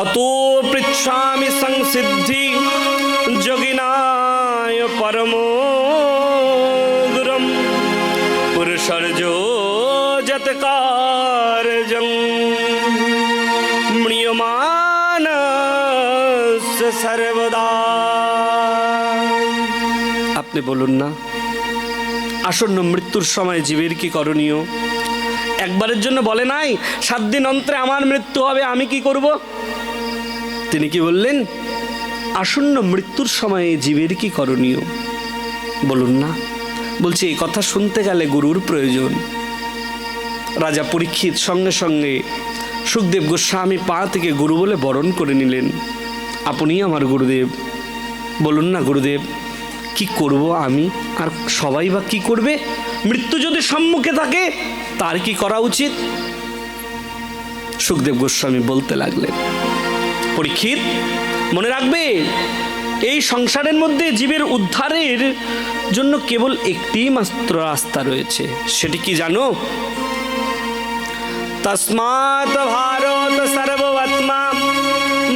अतो पृच्छामि संसिद्धि যোগিনায় परमो गुरुम पुरुषर्जो जतकारजं म्रियमानस्य सर्वदा। আপনি বলুন না, আসন্ন মৃত্যুর সময় জীবের কি করণীয়? একবারের জন্য বলে নাই 7 দিন অন্তরে আমার মৃত্যু হবে, আমি কি করব? তিনি কি বললেন? আসন্ন মৃত্যুর সময়ে জীবের কি করণীয় বলুন না। বলছে এই কথা শুনতে গেলে গুরুর প্রয়োজন। রাজা পরীক্ষিত সঙ্গে সঙ্গে সুখদেব গোস্বামী পা থেকে গুরু বলে বরণ করে নিলেন। আপনি আমার গুরুদেব, বলুন না গুরুদেব কি করব আমি, আর সবাই বা কি করবে? মৃত্যু যদি সম্মুখে থাকে তার কি করা উচিত? সুখদেব গোস্বামী বলতে লাগলেন, পরীক্ষিত মনে রাখবে, এই সংসারের মধ্যে জীবের উদ্ধারের জন্য কেবল একটি মাত্র রাস্তা রয়েছে। সেটি কি জানো? তস্মাৎ ভারত সর্বত্মা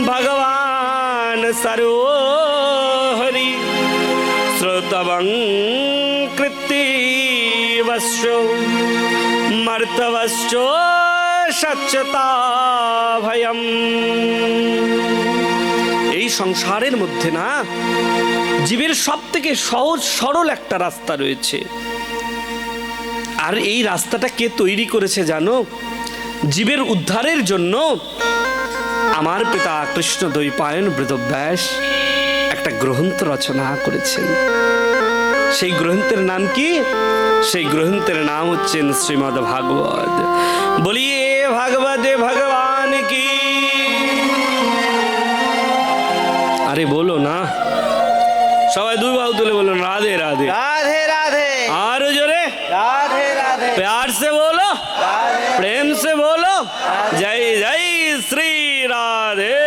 ভগবান সর্বহরি শ্রোতবং কৃত্তিবশ্চ মর্তবশ্চ সচ্চতা ভয়ম। এই সংসারের মধ্যে না জীবের সব থেকে সহজ সরল একটা রাস্তা রয়েছে। আর এই রাস্তাটা কে তৈরি করেছে জানো? জীবের উদ্ধারের জন্য আমার পিতা কৃষ্ণদ্বৈপায়ন বেদব্যাস একটা গ্রন্থ রচনা করেছেন। সেই গ্রন্থের নাম কি? সেই গ্রন্থের নাম হচ্ছেন শ্রীমদ্ ভাগবত। বলিয়ে ভাগবতে ভগবান কি। আরে বলো না, সবাই দুই বাহু তুলে বলুন রাধে রাধে राधे राधे আর জোরে राधे राधे प्यार से बोलो, प्रेम से बोलो, जय जय श्री राधे।